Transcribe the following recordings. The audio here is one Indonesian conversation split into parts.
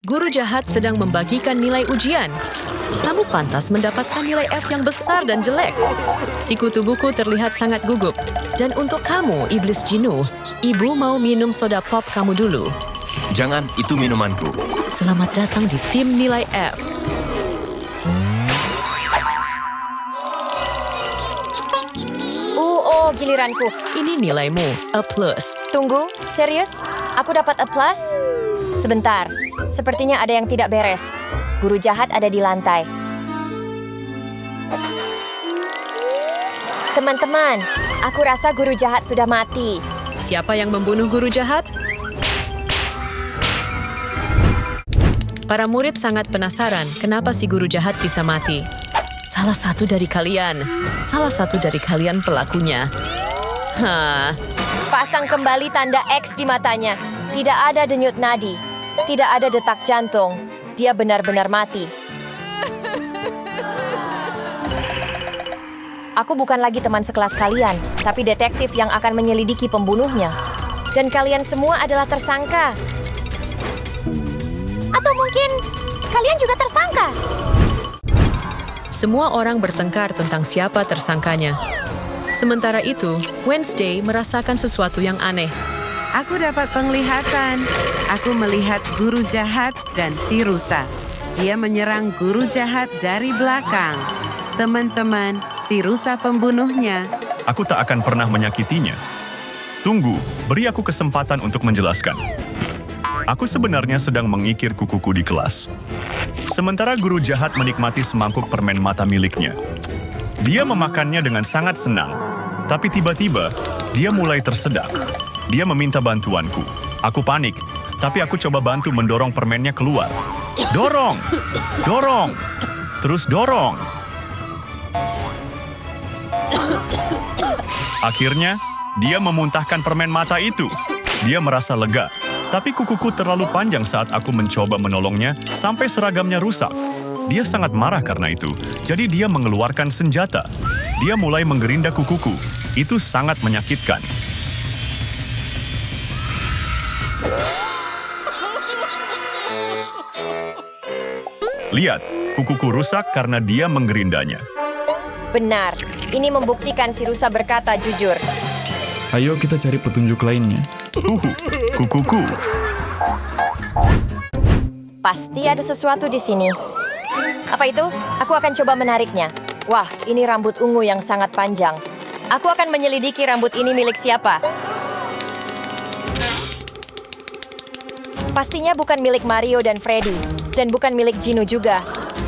Guru jahat sedang membagikan nilai ujian. Kamu pantas mendapatkan nilai F yang besar dan jelek. Si kutu buku terlihat sangat gugup. Dan untuk kamu, iblis Jinu, ibu mau minum soda pop kamu dulu. Jangan, itu minumanku. Selamat datang di tim nilai F. Giliranku. Ini nilaimu, A+. Tunggu, serius? Aku dapat A+? Sebentar, sepertinya ada yang tidak beres. Guru jahat ada di lantai. Teman-teman, aku rasa guru jahat sudah mati. Siapa yang membunuh guru jahat? Para murid sangat penasaran kenapa si guru jahat bisa mati. Salah satu dari kalian pelakunya. Pasang kembali tanda X di matanya. Tidak ada denyut nadi. Tidak ada detak jantung. Dia benar-benar mati. Aku bukan lagi teman sekelas kalian, tapi detektif yang akan menyelidiki pembunuhnya. Dan kalian semua adalah tersangka. Atau mungkin kalian juga tersangka. Semua orang bertengkar tentang siapa tersangkanya. Sementara itu, Wednesday merasakan sesuatu yang aneh. Aku dapat penglihatan. Aku melihat guru jahat dan si rusa. Dia menyerang guru jahat dari belakang. Teman-teman, si rusa pembunuhnya. Aku tak akan pernah menyakitinya. Tunggu, beri aku kesempatan untuk menjelaskan. Aku sebenarnya sedang mengikir kukuku di kelas. Sementara guru jahat menikmati semangkuk permen mata miliknya. Dia memakannya dengan sangat senang. Tapi tiba-tiba, dia mulai tersedak. Dia meminta bantuanku. Aku panik, tapi aku coba bantu mendorong permennya keluar. Dorong! Dorong! Terus dorong! Akhirnya, dia memuntahkan permen mata itu. Dia merasa lega. Tapi kukuku terlalu panjang saat aku mencoba menolongnya sampai seragamnya rusak. Dia sangat marah karena itu, jadi dia mengeluarkan senjata. Dia mulai menggerinda kukuku. Itu sangat menyakitkan. Lihat, kukuku rusak karena dia menggerindanya. Benar, ini membuktikan si rusa berkata jujur. Ayo kita cari petunjuk lainnya. Kukuku. Pasti ada sesuatu di sini. Apa itu? Aku akan coba menariknya. Wah, ini rambut ungu yang sangat panjang. Aku akan menyelidiki rambut ini milik siapa. Pastinya bukan milik Mario dan Freddy. Dan bukan milik Gino juga.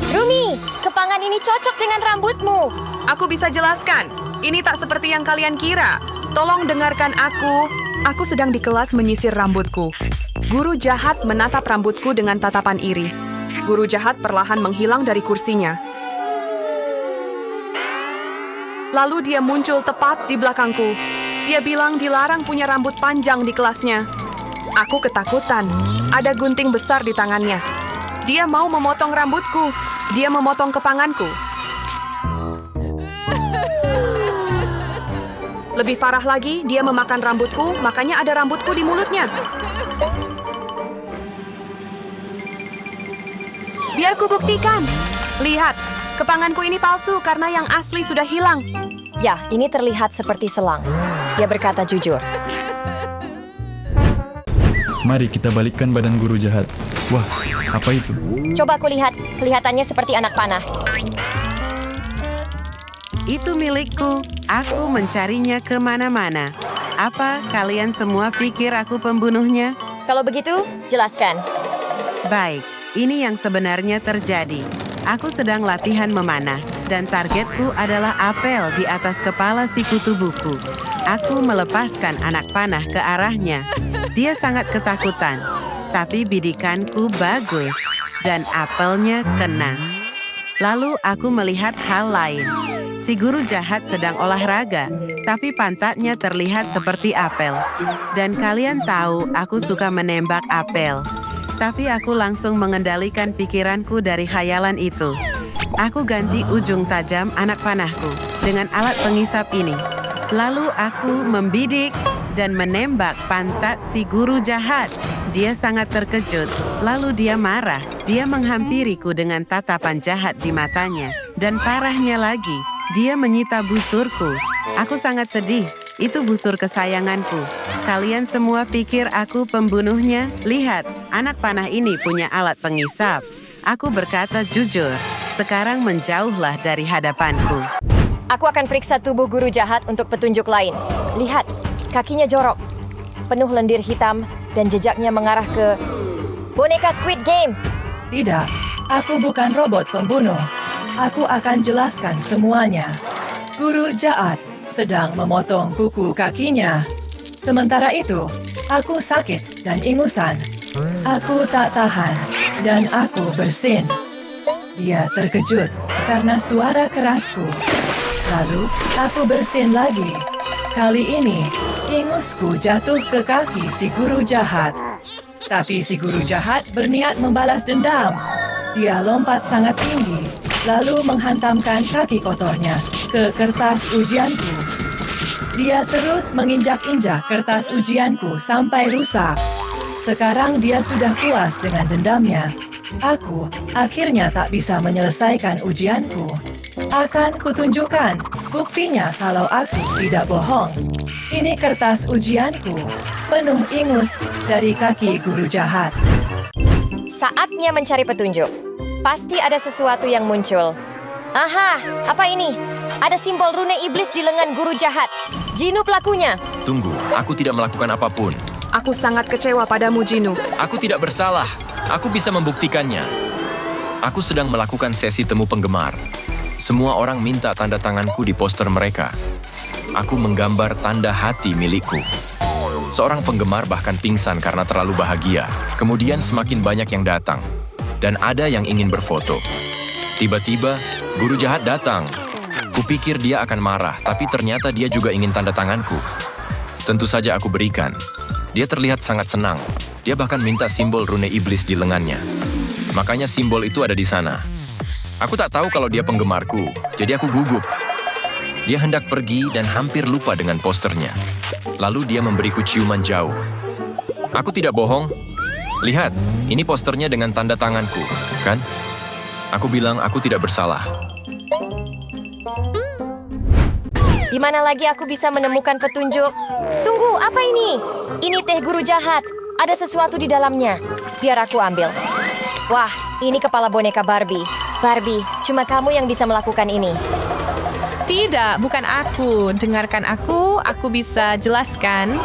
Rumi, kepangan ini cocok dengan rambutmu. Aku bisa jelaskan. Ini tak seperti yang kalian kira. Tolong dengarkan aku. Aku sedang di kelas menyisir rambutku. Guru jahat menatap rambutku dengan tatapan iri. Guru jahat perlahan menghilang dari kursinya. Lalu dia muncul tepat di belakangku. Dia bilang dilarang punya rambut panjang di kelasnya. Aku ketakutan. Ada gunting besar di tangannya. Dia mau memotong rambutku. Dia memotong kepanganku. Lebih parah lagi, dia memakan rambutku, makanya ada rambutku di mulutnya. Biar ku buktikan. Lihat, kepanganku ini palsu karena yang asli sudah hilang. Ya, ini terlihat seperti selang. Dia berkata jujur. Mari kita balikkan badan guru jahat. Wah, apa itu? Coba aku lihat, kelihatannya seperti anak panah. Itu milikku. Aku mencarinya kemana-mana. Apa kalian semua pikir aku pembunuhnya? Kalau begitu, jelaskan. Baik, ini yang sebenarnya terjadi. Aku sedang latihan memanah, dan targetku adalah apel di atas kepala si kutu buku. Aku melepaskan anak panah ke arahnya. Dia sangat ketakutan, tapi bidikanku bagus, dan apelnya kena. Lalu aku melihat hal lain. Si guru jahat sedang olahraga, tapi pantatnya terlihat seperti apel. Dan kalian tahu aku suka menembak apel. Tapi aku langsung mengendalikan pikiranku dari khayalan itu. Aku ganti ujung tajam anak panahku dengan alat pengisap ini. Lalu aku membidik dan menembak pantat si guru jahat Dia sangat terkejut, lalu dia marah. Dia menghampiriku dengan tatapan jahat di matanya. Dan parahnya lagi, dia menyita busurku. Aku sangat sedih. Itu busur kesayanganku. Kalian semua pikir aku pembunuhnya? Lihat, anak panah ini punya alat pengisap. Aku berkata jujur, sekarang menjauhlah dari hadapanku. Aku akan periksa tubuh guru jahat untuk petunjuk lain. Lihat, kakinya jorok, penuh lendir hitam, dan jejaknya mengarah ke boneka Squid Game. Tidak, aku bukan robot pembunuh. Aku akan jelaskan semuanya. Guru jahat sedang memotong kuku kakinya. Sementara itu, aku sakit dan ingusan. Aku tak tahan dan aku bersin. Dia terkejut karena suara kerasku. Lalu, aku bersin lagi. Kali ini, ingusku jatuh ke kaki si guru jahat. Tapi si guru jahat berniat membalas dendam. Dia lompat sangat tinggi, lalu menghantamkan kaki kotornya ke kertas ujianku. Dia terus menginjak-injak kertas ujianku sampai rusak. Sekarang dia sudah puas dengan dendamnya. Aku akhirnya tak bisa menyelesaikan ujianku. Akan kutunjukkan buktinya kalau aku tidak bohong. Ini kertas ujianku, penuh ingus dari kaki guru jahat. Saatnya mencari petunjuk. Pasti ada sesuatu yang muncul. Aha, apa ini? Ada simbol rune iblis di lengan guru jahat. Jinu pelakunya. Tunggu, aku tidak melakukan apapun. Aku sangat kecewa padamu, Jinu. Aku tidak bersalah. Aku bisa membuktikannya. Aku sedang melakukan sesi temu penggemar. Semua orang minta tanda tanganku di poster mereka. Aku menggambar tanda hati milikku. Seorang penggemar bahkan pingsan karena terlalu bahagia. Kemudian semakin banyak yang datang. Dan ada yang ingin berfoto. Tiba-tiba, guru jahat datang. Kupikir dia akan marah, tapi ternyata dia juga ingin tanda tanganku. Tentu saja aku berikan. Dia terlihat sangat senang. Dia bahkan minta simbol rune iblis di lengannya. Makanya simbol itu ada di sana. Aku tak tahu kalau dia penggemarku, jadi aku gugup. Dia hendak pergi dan hampir lupa dengan posternya. Lalu dia memberiku ciuman jauh. Aku tidak bohong. Lihat, ini posternya dengan tanda tanganku, kan? Aku bilang aku tidak bersalah. Di mana lagi aku bisa menemukan petunjuk? Tunggu, apa ini? Ini teh guru jahat. Ada sesuatu di dalamnya. Biar aku ambil. Wah, ini kepala boneka Barbie. Barbie, cuma kamu yang bisa melakukan ini. Tidak, bukan aku. Dengarkan aku bisa jelaskan.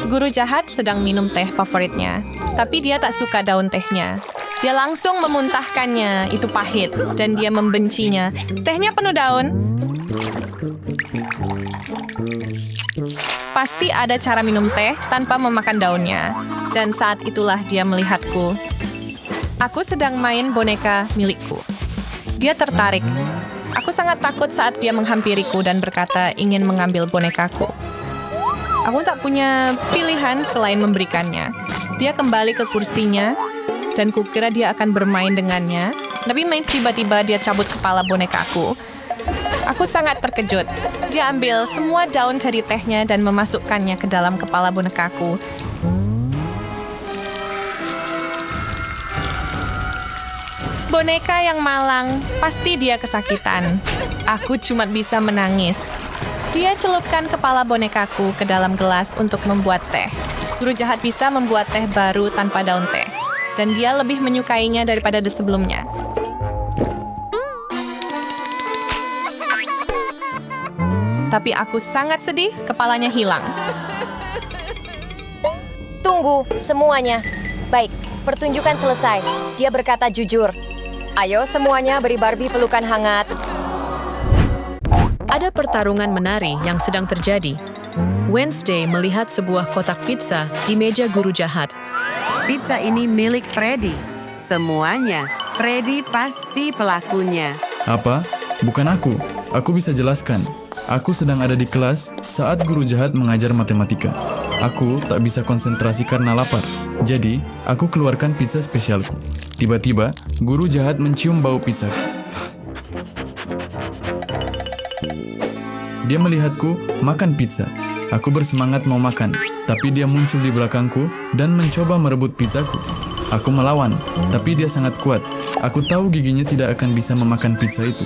Guru jahat sedang minum teh favoritnya, tapi dia tak suka daun tehnya. Dia langsung memuntahkannya, itu pahit, dan dia membencinya. Tehnya penuh daun. Pasti ada cara minum teh tanpa memakan daunnya. Dan saat itulah dia melihatku. Aku sedang main boneka milikku. Dia tertarik. Aku sangat takut saat dia menghampiriku dan berkata ingin mengambil bonekaku. Aku tak punya pilihan selain memberikannya. Dia kembali ke kursinya, dan kukira dia akan bermain dengannya. Tapi tiba-tiba dia cabut kepala bonekaku. Aku sangat terkejut. Dia ambil semua daun dari tehnya dan memasukkannya ke dalam kepala bonekaku. Boneka yang malang, pasti dia kesakitan. Aku cuma bisa menangis. Dia celupkan kepala bonekaku ke dalam gelas untuk membuat teh. Guru jahat bisa membuat teh baru tanpa daun teh. Dan dia lebih menyukainya daripada sebelumnya. Tapi aku sangat sedih, kepalanya hilang. Tunggu, semuanya. Baik, pertunjukan selesai. Dia berkata jujur. Ayo semuanya beri Barbie pelukan hangat. Ada pertarungan menari yang sedang terjadi. Wednesday melihat sebuah kotak pizza di meja guru jahat. Pizza ini milik Freddy. Semuanya, Freddy pasti pelakunya. Apa? Bukan aku. Aku bisa jelaskan. Aku sedang ada di kelas saat guru jahat mengajar matematika. Aku tak bisa konsentrasi karena lapar. Jadi, aku keluarkan pizza spesialku. Tiba-tiba, guru jahat mencium bau pizza. Dia melihatku makan pizza. Aku bersemangat mau makan. tapi dia muncul di belakangku dan mencoba merebut pizzaku. Aku melawan, tapi dia sangat kuat. Aku tahu giginya tidak akan bisa memakan pizza itu.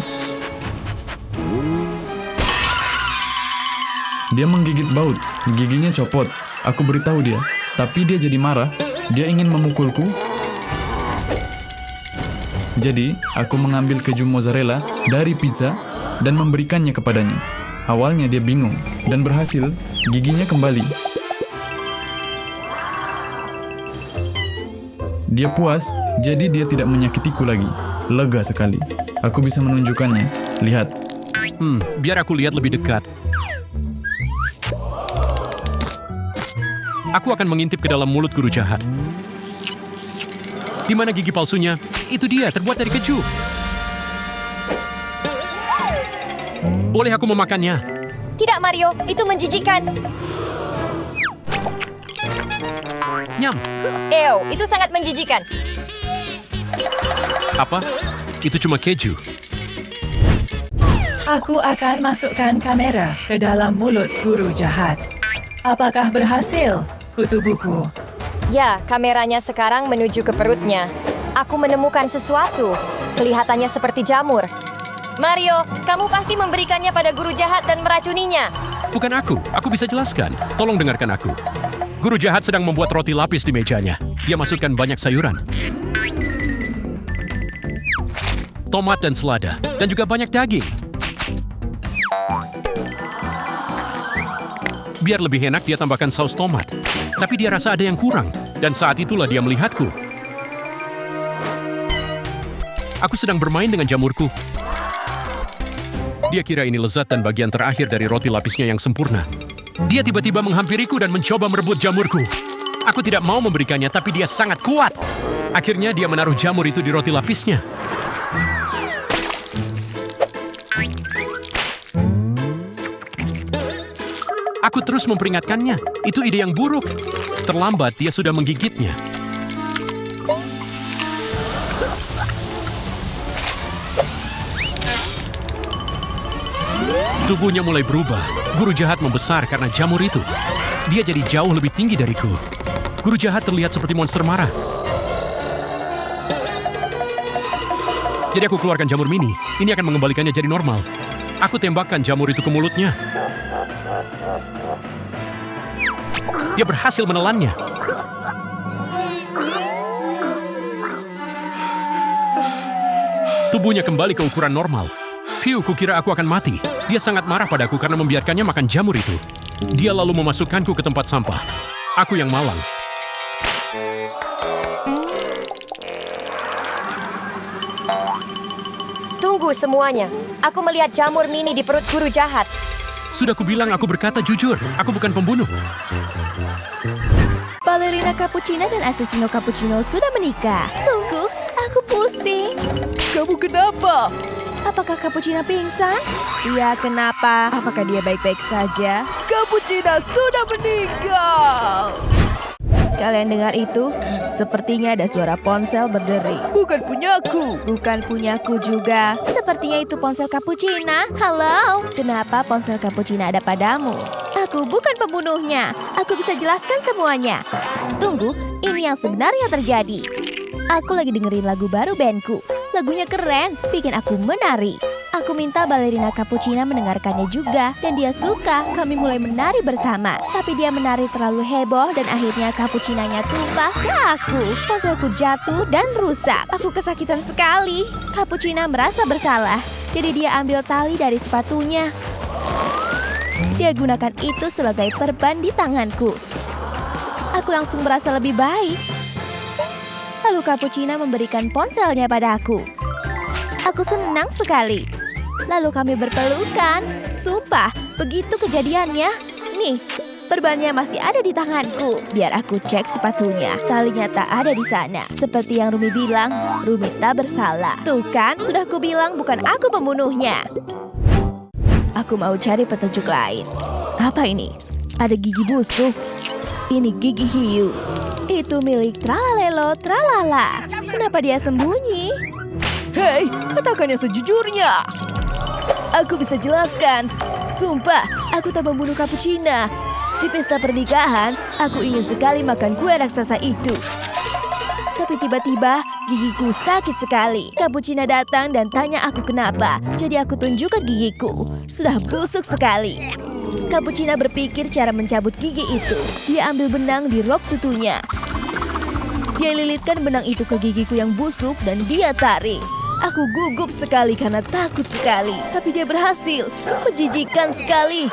Dia menggigit baut, giginya copot. Aku beritahu dia, tapi dia jadi marah. Dia ingin memukulku. Jadi, aku mengambil keju mozzarella dari pizza dan memberikannya kepadanya. Awalnya dia bingung, dan berhasil, giginya kembali. Dia puas, jadi dia tidak menyakitiku lagi. Lega sekali. Aku bisa menunjukkannya. Lihat. Biar aku lihat lebih dekat. Aku akan mengintip ke dalam mulut guru jahat. Di mana gigi palsunya? Itu dia, terbuat dari keju. Boleh aku memakannya? Tidak, Mario. Itu menjijikkan. Nyam. Ew, itu sangat menjijikkan. Apa? Itu cuma keju. Aku akan masukkan kamera ke dalam mulut guru jahat. Apakah berhasil, kutu buku? Ya, kameranya sekarang menuju ke perutnya. Aku menemukan sesuatu. Kelihatannya seperti jamur. Mario, kamu pasti memberikannya pada guru jahat dan meracuninya. Bukan aku bisa jelaskan. Tolong dengarkan aku. Guru jahat sedang membuat roti lapis di mejanya. Dia masukkan banyak sayuran. Tomat dan selada. Dan juga banyak daging. Biar lebih enak, dia tambahkan saus tomat. Tapi dia rasa ada yang kurang. Dan saat itulah dia melihatku. Aku sedang bermain dengan jamurku. Dia kira ini lezat dan bagian terakhir dari roti lapisnya yang sempurna. Dia tiba-tiba menghampiriku dan mencoba merebut jamurku. Aku tidak mau memberikannya, tapi dia sangat kuat. Akhirnya dia menaruh jamur itu di roti lapisnya. Aku terus memperingatkannya. Itu ide yang buruk. Terlambat, dia sudah menggigitnya. Tubuhnya mulai berubah. Guru jahat membesar karena jamur itu. Dia jadi jauh lebih tinggi dariku. Guru jahat terlihat seperti monster marah. Jadi aku keluarkan jamur mini. Ini akan mengembalikannya jadi normal. Aku tembakkan jamur itu ke mulutnya. Dia berhasil menelannya. Tubuhnya kembali ke ukuran normal. Phew, kukira aku akan mati. Dia sangat marah padaku karena membiarkannya makan jamur itu. Dia lalu memasukkanku ke tempat sampah. Aku yang malang. Tunggu semuanya. Aku melihat jamur mini di perut guru jahat. Sudah kubilang aku berkata jujur. Aku bukan pembunuh. Balerina cappuccino dan asesino cappuccino sudah menikah. Tunggu, aku pusing. Kamu kenapa? Apakah Cappuccino pingsan? Iya, kenapa? Apakah dia baik-baik saja? Cappuccino sudah meninggal. Kalian dengar itu? Sepertinya ada suara ponsel berderi. Bukan punyaku. Bukan punyaku juga. Sepertinya itu ponsel Cappuccino. Halo, kenapa ponsel Cappuccino ada padamu? Aku bukan pembunuhnya. Aku bisa jelaskan semuanya. Tunggu, ini yang sebenarnya terjadi. Aku lagi dengerin lagu baru bandku. Lagunya keren, bikin aku menari. Aku minta balerina Cappuccino mendengarkannya juga, dan dia suka. Kami mulai menari bersama, tapi dia menari terlalu heboh dan akhirnya cappuccino-nya tumpah ke aku. Ponselku jatuh dan rusak. Aku kesakitan sekali. Cappuccino merasa bersalah, jadi dia ambil tali dari sepatunya. Dia gunakan itu sebagai perban di tanganku. Aku langsung merasa lebih baik. Lalu Cappuccino memberikan ponselnya padaku. Aku senang sekali. Lalu kami berpelukan. Sumpah, begitu kejadiannya. Nih, perbannya masih ada di tanganku. Biar aku cek sepatunya. Talinya tak ada di sana. Seperti yang Rumi bilang, Rumi tak bersalah. Tuh kan, sudah kubilang bukan aku pembunuhnya. Aku mau cari petunjuk lain. Apa ini? Ada gigi busuk. Ini gigi hiu. Itu milik Tralalelo Tralala. Kenapa dia sembunyi? Hei, katakan yang sejujurnya. Aku bisa jelaskan. Sumpah, aku tak membunuh Cappuccino. Di pesta pernikahan, aku ingin sekali makan kue raksasa itu. Tapi tiba-tiba gigiku sakit sekali. Cappuccino datang dan tanya aku kenapa. Jadi aku tunjukkan gigiku. Sudah busuk sekali. Cappuccino berpikir cara mencabut gigi itu. Dia ambil benang di rok tutunya. Dia lilitkan benang itu ke gigiku yang busuk dan dia tarik. Aku gugup sekali karena takut sekali. Tapi dia berhasil. Menjijikan sekali.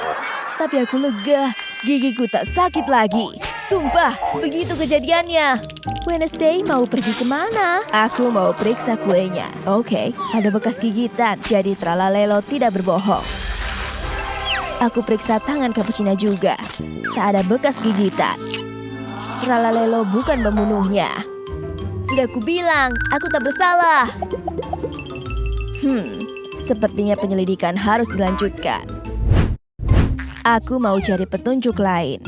Tapi aku lega. Gigiku tak sakit lagi. Sumpah, begitu kejadiannya. Wednesday mau pergi kemana? Aku mau periksa kuenya. Oke, ada bekas gigitan. Jadi Tralalelo tidak berbohong. Aku periksa tangan Cappuccino juga. Tak ada bekas gigitan. Tralalelo bukan pembunuhnya. Sudah kubilang, aku tak bersalah. Sepertinya penyelidikan harus dilanjutkan. Aku mau cari petunjuk lain.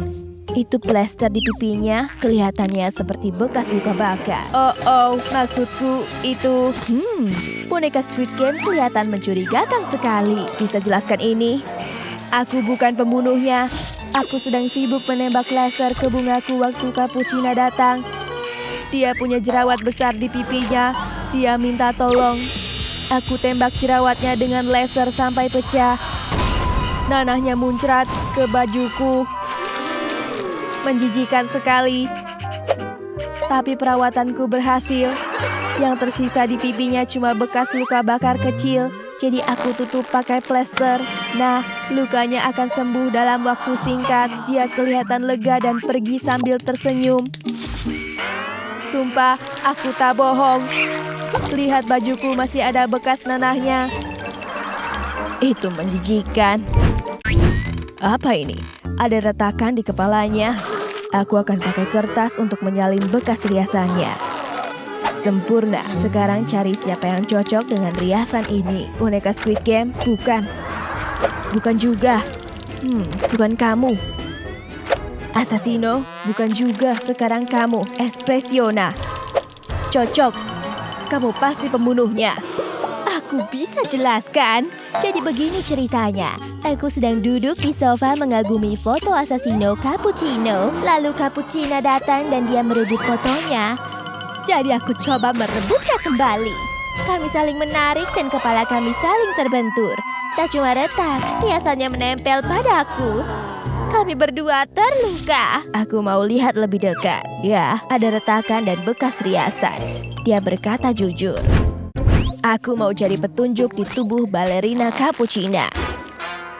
Itu plester di pipinya kelihatannya seperti bekas luka bakar. Oh, maksudku itu... boneka Squid Game kelihatan mencurigakan sekali. Bisa jelaskan ini? Aku bukan pembunuhnya. Aku sedang sibuk menembak laser ke bungaku waktu Cappuccino datang. Dia punya jerawat besar di pipinya. Dia minta tolong. Aku tembak jerawatnya dengan laser sampai pecah. Nanahnya muncrat ke bajuku. Menjijikan sekali. Tapi perawatanku berhasil. Yang tersisa di pipinya cuma bekas luka bakar kecil. Jadi aku tutup pakai plester. Nah, lukanya akan sembuh dalam waktu singkat. Dia kelihatan lega dan pergi sambil tersenyum. Sumpah, aku tak bohong. Lihat bajuku masih ada bekas nanahnya. Itu menjijikan. Apa ini? Ada retakan di kepalanya. Aku akan pakai kertas untuk menyalin bekas riasannya. Sempurna. Sekarang cari siapa yang cocok dengan riasan ini. Boneka Squid Game? Bukan. Bukan juga. Bukan kamu. Assassino? Bukan juga. Sekarang kamu. Espressiona. Cocok. Kamu pasti pembunuhnya. Aku bisa jelaskan. Jadi begini ceritanya. Aku sedang duduk di sofa mengagumi foto Assassino Cappuccino. Lalu Cappuccino datang dan dia merebut fotonya. Jadi aku coba merebutnya kembali. Kami saling menarik dan kepala kami saling terbentur. Tak cuma retak, riasannya menempel padaku. Kami berdua terluka. Aku mau lihat lebih dekat. Ya, ada retakan dan bekas riasan. Dia berkata jujur. Aku mau cari petunjuk di tubuh balerina Cappuccino.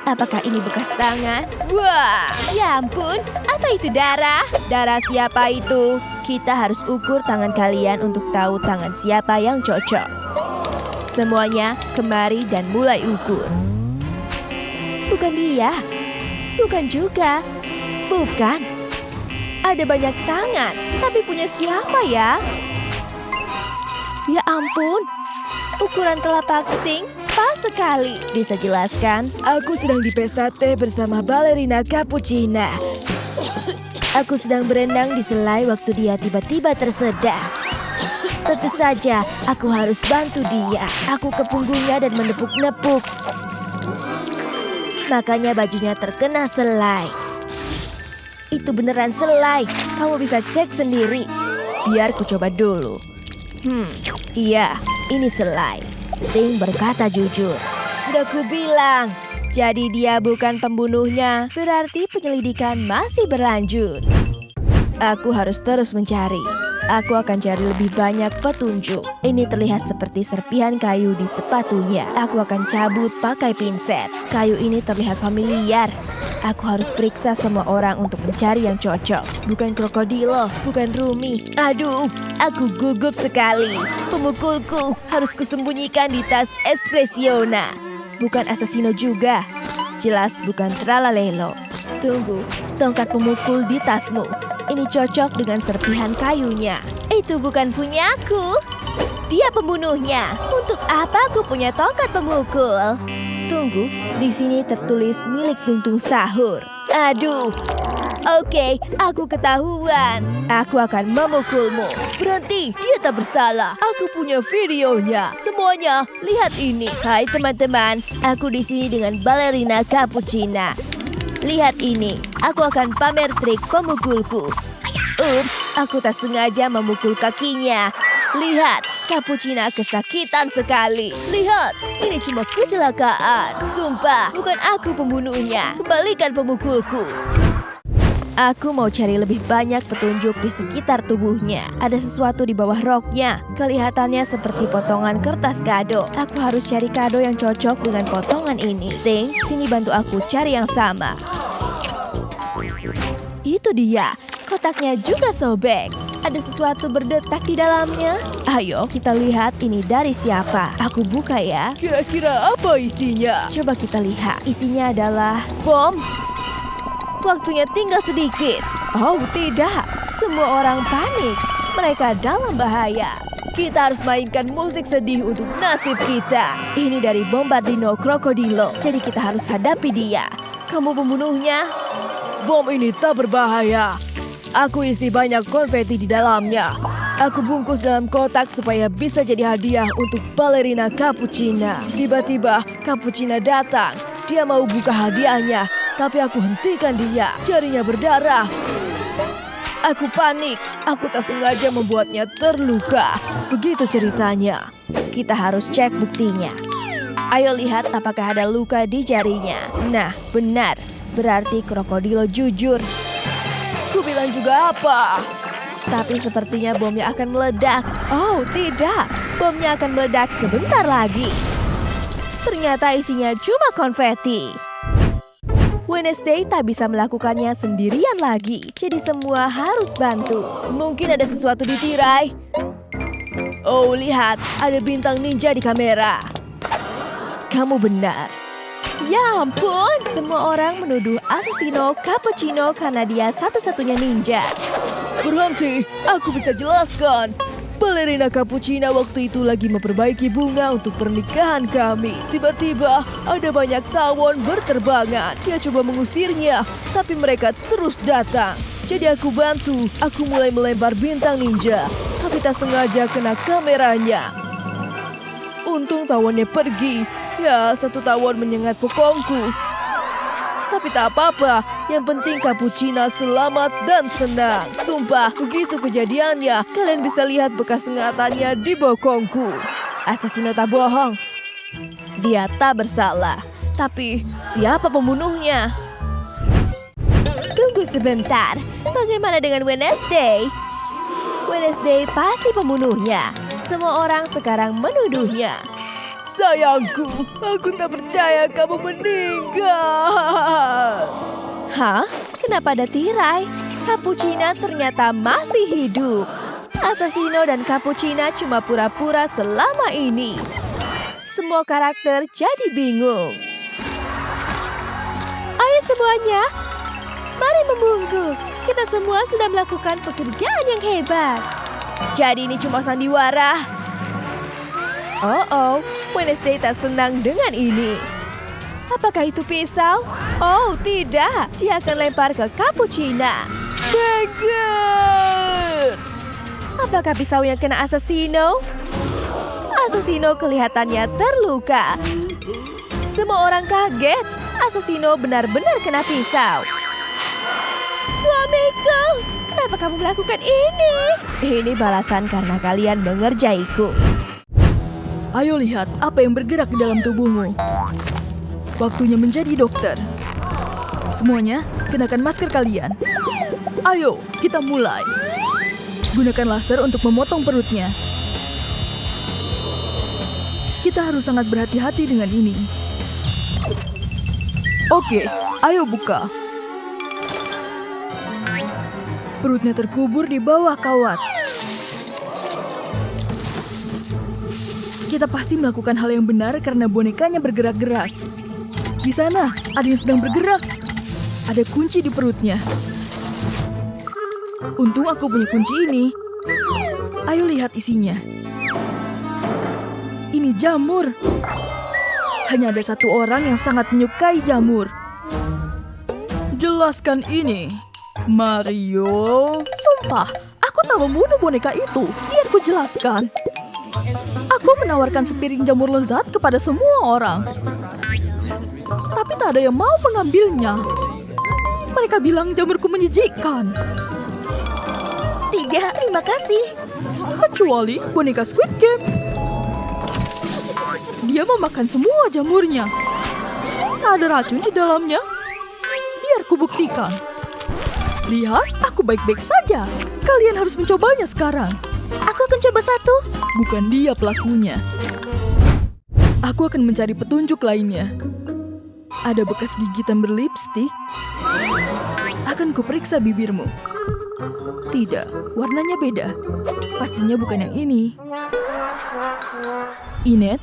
Apakah ini bekas tangan? Wah, ya ampun, apa itu darah? Darah siapa itu? Kita harus ukur tangan kalian untuk tahu tangan siapa yang cocok. Semuanya kemari dan mulai ukur. Bukan dia. Bukan juga. Bukan. Ada banyak tangan, tapi punya siapa ya? Ya ampun, ukuran telapak keting pas sekali. Bisa jelaskan? Aku sedang di pesta teh bersama balerina Cappuccino. Aku sedang berenang di selai waktu dia tiba-tiba tersedak. Tentu saja, aku harus bantu dia. Aku ke punggungnya dan menepuk-nepuk. Makanya bajunya terkena selai. Itu beneran selai. Kamu bisa cek sendiri. Biar ku coba dulu. Iya, ini selai. Ting berkata jujur. Sudah kubilang. Jadi dia bukan pembunuhnya. Berarti penyelidikan masih berlanjut. Aku harus terus mencari. Aku akan cari lebih banyak petunjuk. Ini terlihat seperti serpihan kayu di sepatunya. Aku akan cabut pakai pinset. Kayu ini terlihat familiar. Aku harus periksa semua orang untuk mencari yang cocok. Bukan krokodilo, bukan Rumi. Aduh, aku gugup sekali. Pemukulku harus kusembunyikan di tas Espressiona. Bukan Assassino juga. Jelas bukan Tralalelo. Tunggu, tongkat pemukul di tasmu. Ini cocok dengan serpihan kayunya. Itu bukan punyaku. Dia pembunuhnya. Untuk apa aku punya tongkat pemukul? Tunggu, di sini tertulis milik Tuntung Sahur. Aduh. Oke, aku ketahuan. Aku akan memukulmu. Berhenti, dia tak bersalah. Aku punya videonya. Semuanya, lihat ini. Hai teman-teman, aku di sini dengan balerina Cappuccino. Lihat ini, aku akan pamer trik pemukulku. Ups, aku tak sengaja memukul kakinya. Lihat, Cappuccina kesakitan sekali. Lihat, ini cuma kecelakaan. Sumpah, bukan aku pembunuhnya. Kembalikan pemukulku. Aku mau cari lebih banyak petunjuk di sekitar tubuhnya. Ada sesuatu di bawah roknya. Kelihatannya seperti potongan kertas kado. Aku harus cari kado yang cocok dengan potongan ini. Ting, sini bantu aku cari yang sama. Itu dia. Kotaknya juga sobek. Ada sesuatu berdetak di dalamnya. Ayo kita lihat ini dari siapa. Aku buka ya. Kira-kira apa isinya? Coba kita lihat. Isinya adalah bom. Waktunya tinggal sedikit. Oh tidak, semua orang panik. Mereka dalam bahaya. Kita harus mainkan musik sedih untuk nasib kita. Ini dari Bombardino Crocodilo. Jadi kita harus hadapi dia. Kamu pembunuhnya? Bom ini tak berbahaya. Aku isi banyak konfeti di dalamnya. Aku bungkus dalam kotak supaya bisa jadi hadiah untuk balerina Cappuccina. Tiba-tiba Cappuccina datang. Dia mau buka hadiahnya, tapi aku hentikan dia. Jarinya berdarah. Aku panik. Aku tak sengaja membuatnya terluka. Begitu ceritanya. Kita harus cek buktinya. Ayo lihat apakah ada luka di jarinya. Nah, benar. Berarti krokodilo jujur. Ku bilang juga apa? Tapi sepertinya bomnya akan meledak. Oh, tidak. Bomnya akan meledak sebentar lagi. Ternyata isinya cuma konfeti. Wednesday tak bisa melakukannya sendirian lagi. Jadi semua harus bantu. Mungkin ada sesuatu di tirai. Oh, lihat. Ada bintang ninja di kamera. Kamu benar. Ya ampun, semua orang menuduh Asesino Cappuccino karena dia satu-satunya ninja. Berhenti, aku bisa jelaskan. Balerina Cappuccina waktu itu lagi memperbaiki bunga untuk pernikahan kami. Tiba-tiba ada banyak tawon berterbangan. Dia coba mengusirnya, tapi mereka terus datang. Jadi aku bantu, aku mulai melempar bintang ninja. Tapi tak sengaja kena kameranya. Untung tawonnya pergi. Ya, satu tawon menyengat bokongku. Tapi tak apa-apa, yang penting Cappuccina selamat dan senang. Sumpah, begitu kejadiannya, kalian bisa lihat bekas sengatannya di bokongku. Asesino tak bohong. Dia tak bersalah. Tapi, siapa pembunuhnya? Tunggu sebentar, bagaimana dengan Wednesday? Wednesday pasti pembunuhnya. Semua orang sekarang menuduhnya. Sayangku, aku tak percaya kamu meninggal. Hah? Kenapa ada tirai? Cappuccina ternyata masih hidup. Asesino dan Cappuccina cuma pura-pura selama ini. Semua karakter jadi bingung. Ayo semuanya, mari membungkuk. Kita semua sudah melakukan pekerjaan yang hebat. Jadi ini cuma sandiwara. Oh, Wednesday tak senang dengan ini. Apakah itu pisau? Oh, tidak. Dia akan lempar ke Cappuccina. Dagger! Apakah pisau yang kena Asesino? Asesino kelihatannya terluka. Semua orang kaget. Asesino benar-benar kena pisau. Suamiku, kenapa kamu melakukan ini? Ini balasan karena kalian mengerjaiku. Ayo lihat apa yang bergerak di dalam tubuhmu. Waktunya menjadi dokter. Semuanya, kenakan masker kalian. Ayo, kita mulai. Gunakan laser untuk memotong perutnya. Kita harus sangat berhati-hati dengan ini. Oke, ayo buka. Perutnya terkubur di bawah kawat. Kita pasti melakukan hal yang benar karena bonekanya bergerak-gerak. Di sana, ada yang sedang bergerak. Ada kunci di perutnya. Untung aku punya kunci ini. Ayo lihat isinya. Ini jamur. Hanya ada satu orang yang sangat menyukai jamur. Jelaskan ini, Mario. Sumpah, aku tak membunuh boneka itu. Biar ku jelaskan. Aku menawarkan sepiring jamur lezat kepada semua orang. Tapi tak ada yang mau mengambilnya. Mereka bilang jamurku menjijikkan. Tidak, terima kasih. Kecuali boneka Squid Game. Dia memakan semua jamurnya. Ada racun di dalamnya. Biar kubuktikan. Lihat, aku baik-baik saja. Kalian harus mencobanya sekarang. Aku akan coba satu. Bukan dia pelakunya. Aku akan mencari petunjuk lainnya. Ada bekas gigitan berlipstik. Akan kuperiksa bibirmu. Tidak, warnanya beda. Pastinya bukan yang ini. Inet,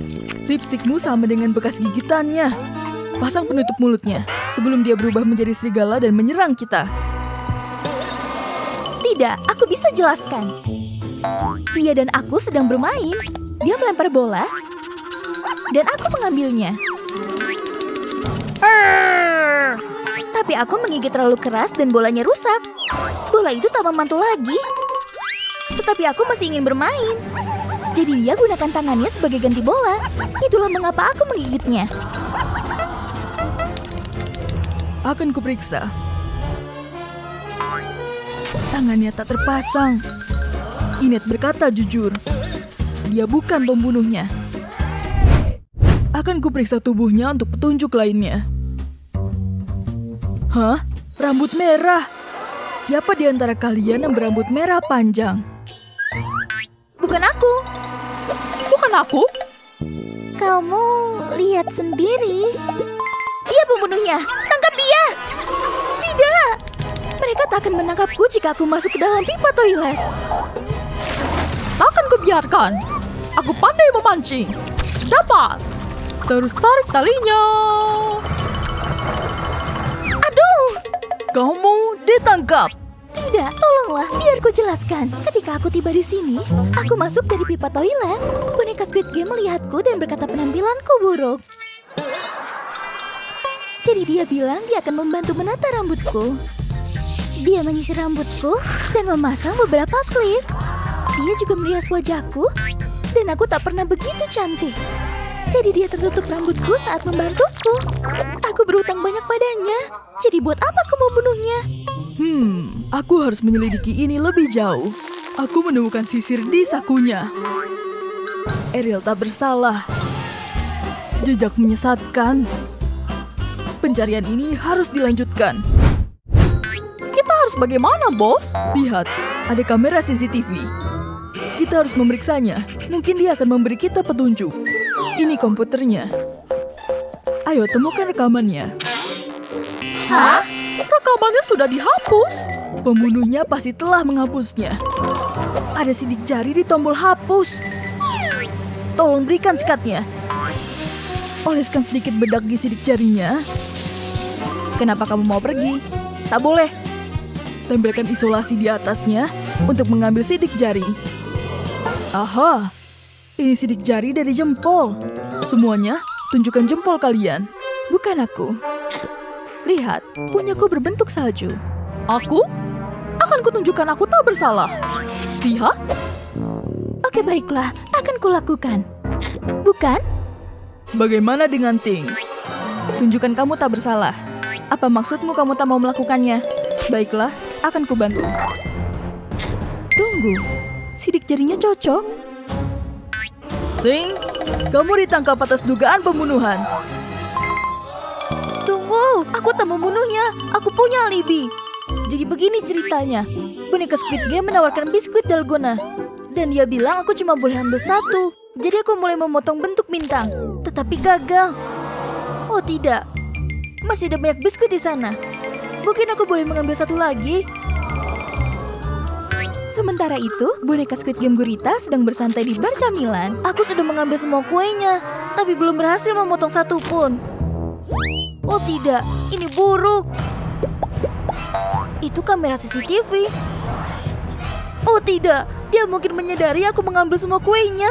lipstikmu sama dengan bekas gigitannya. Pasang penutup mulutnya sebelum dia berubah menjadi serigala dan menyerang kita. Tidak, aku bisa jelaskan. Dia dan aku sedang bermain. Dia melempar bola, dan aku mengambilnya. Tapi aku menggigit terlalu keras dan bolanya rusak. Bola itu tak memantul lagi. Tetapi aku masih ingin bermain. Jadi dia gunakan tangannya sebagai ganti bola. Itulah mengapa aku menggigitnya. Akan kuperiksa. Tangannya tak terpasang. Inet berkata jujur. Dia bukan pembunuhnya. Akan kuperiksa tubuhnya untuk petunjuk lainnya. Hah? Rambut merah? Siapa di antara kalian yang berambut merah panjang? Bukan aku. Bukan aku? Kamu lihat sendiri. Dia pembunuhnya. Tangkap dia. Tidak. Mereka tak akan menangkapku jika aku masuk ke dalam pipa toilet. Takkan kubiarkan. Aku pandai memancing. Dapat. Terus tarik talinya. Aduh. Kamu ditangkap. Tidak, tolonglah, biar ku jelaskan. Ketika aku tiba di sini, aku masuk dari pipa toilet. Boneka Squid Game melihatku dan berkata penampilanku buruk. Jadi dia bilang dia akan membantu menata rambutku. Dia menyisir rambutku dan memasang beberapa klip. Dia juga merias wajahku, dan aku tak pernah begitu cantik. Jadi dia tertutup rambutku saat membantuku. Aku berhutang banyak padanya. Jadi buat apa aku membunuhnya? Aku harus menyelidiki ini lebih jauh. Aku menemukan sisir di sakunya. Ariel tak bersalah. Jejak menyesatkan. Pencarian ini harus dilanjutkan. Kita harus bagaimana, bos? Lihat, ada kamera CCTV. Kita harus memeriksanya. Mungkin dia akan memberi kita petunjuk. Ini komputernya. Ayo temukan rekamannya. Hah? Rekamannya sudah dihapus. Pembunuhnya pasti telah menghapusnya. Ada sidik jari di tombol hapus. Tolong berikan sikatnya. Oleskan sedikit bedak di sidik jarinya. Kenapa kamu mau pergi? Tak boleh. Tempelkan isolasi di atasnya untuk mengambil sidik jari. Aha. Ini sidik jari dari jempol. Semuanya, tunjukkan jempol kalian. Bukan aku. Lihat, punyaku berbentuk salju. Aku? Akan kutunjukkan aku tak bersalah. Lihat. Oke, baiklah. Akan kulakukan. Bukan? Bagaimana dengan Ting? Tunjukkan kamu tak bersalah. Apa maksudmu kamu tak mau melakukannya? Baiklah, akan kubantu. Tunggu. Sidik jarinya cocok. Ting, kamu ditangkap atas dugaan pembunuhan. Tunggu, aku tak membunuhnya. Aku punya alibi. Jadi begini ceritanya. Boneka Squid Game menawarkan biskuit dalgona. Dan dia bilang aku cuma boleh ambil satu. Jadi aku mulai memotong bentuk bintang. Tetapi gagal. Oh tidak. Masih ada banyak biskuit di sana. Mungkin aku boleh mengambil satu lagi. Sementara itu, boneka Squid Game Gurita sedang bersantai di bar camilan. Aku sudah mengambil semua kuenya, tapi belum berhasil memotong satu pun. Oh tidak, ini buruk. Itu kamera CCTV. Oh tidak, dia mungkin menyadari aku mengambil semua kuenya.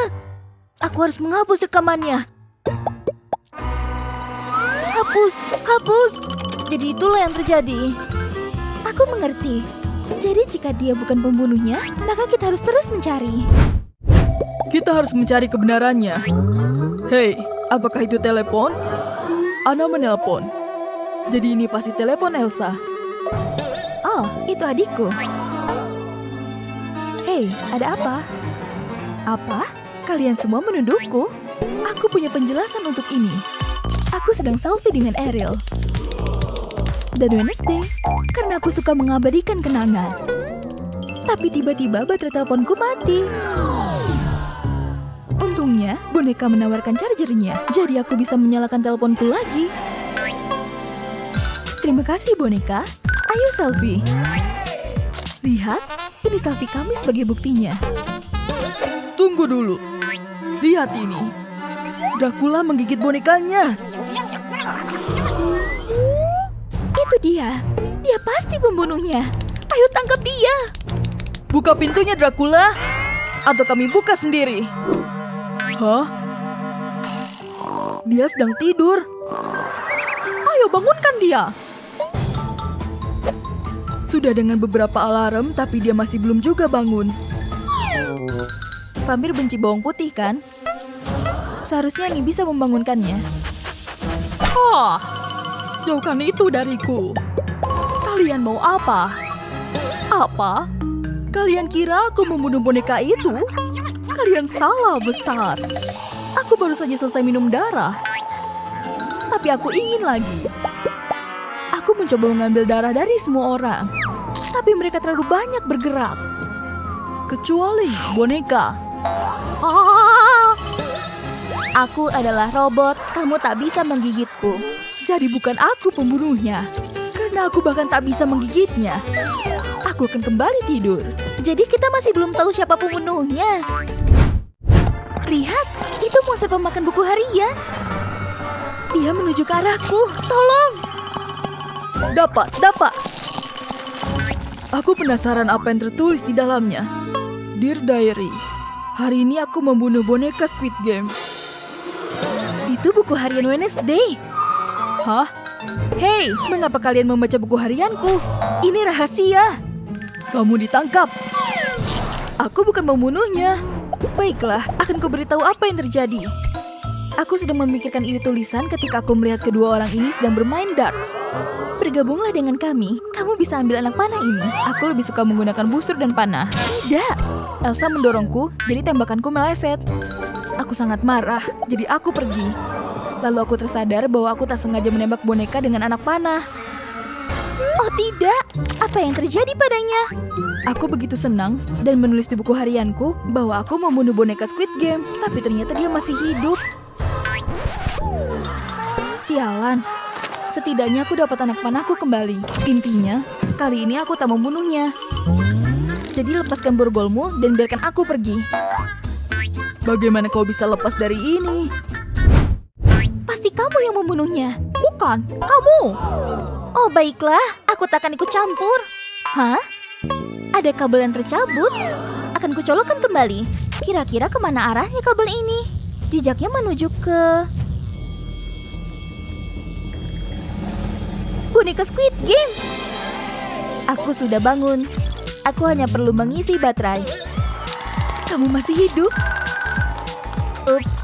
Aku harus menghapus rekamannya. Hapus. Jadi itulah yang terjadi. Aku mengerti. Jadi jika dia bukan pembunuhnya, maka kita harus terus mencari. Kita harus mencari kebenarannya. Hei, apakah itu telepon? Ana menelpon. Jadi ini pasti telepon Elsa. Oh, itu adikku. Hei, ada apa? Apa? Kalian semua menuduhku? Aku punya penjelasan untuk ini. Aku sedang selfie dengan Ariel. Dan Wednesday, karena aku suka mengabadikan kenangan. Tapi tiba-tiba baterai teleponku mati. Untungnya, boneka menawarkan chargernya, jadi aku bisa menyalakan teleponku lagi. Terima kasih, boneka. Ayo selfie. Lihat, ini selfie kami sebagai buktinya. Tunggu dulu. Lihat ini. Dracula menggigit bonekanya. Itu dia. Dia pasti pembunuhnya. Ayo tangkap dia. Buka pintunya, Dracula. Atau kami buka sendiri. Hah? Dia sedang tidur. Ayo bangunkan dia. Sudah dengan beberapa alarm, tapi dia masih belum juga bangun. Vampir benci bawang putih, kan? Seharusnya ini bisa membangunkannya. Oh, jauhkan itu dariku. Kalian mau apa? Apa? Kalian kira aku membunuh boneka itu? Kalian salah besar. Aku baru saja selesai minum darah. Tapi aku ingin lagi. Aku mencoba mengambil darah dari semua orang. Tapi mereka terlalu banyak bergerak. Kecuali boneka. Ah! Aku adalah robot. Kamu tak bisa menggigitku. Jadi bukan aku pembunuhnya. Karena aku bahkan tak bisa menggigitnya. Aku akan kembali tidur. Jadi kita masih belum tahu siapa pembunuhnya. Lihat, itu monster pemakan buku harian. Dia menuju ke arahku. Tolong. Dapat. Aku penasaran apa yang tertulis di dalamnya. Dear Diary, hari ini aku membunuh boneka Squid Game. Itu buku harian Wednesday. Hah? Hei, mengapa kalian membaca buku harianku? Ini rahasia. Kamu ditangkap. Aku bukan pembunuhnya. Baiklah, akan kuberitahu apa yang terjadi. Aku sedang memikirkan ide tulisan ketika aku melihat kedua orang ini sedang bermain darts. Bergabunglah dengan kami. Kamu bisa ambil anak panah ini. Aku lebih suka menggunakan busur dan panah. Tidak. Elsa mendorongku, jadi tembakanku meleset. Aku sangat marah, jadi aku pergi. Lalu aku tersadar bahwa aku tak sengaja menembak boneka dengan anak panah. Oh tidak, apa yang terjadi padanya? Aku begitu senang dan menulis di buku harianku bahwa aku membunuh boneka Squid Game, tapi ternyata dia masih hidup. Sialan, setidaknya aku dapat anak panahku kembali. Intinya, kali ini aku tak membunuhnya. Jadi lepaskan borgolmu dan biarkan aku pergi. Bagaimana kau bisa lepas dari ini? Pasti kamu yang membunuhnya. Bukan, kamu. Oh baiklah, aku takkan ikut campur. Hah? Ada kabel yang tercabut? Akan kucolokkan kembali. Kira-kira kemana arahnya kabel ini? Jejaknya menuju ke... boneka Squid Game. Aku sudah bangun. Aku hanya perlu mengisi baterai. Kamu masih hidup? Ups,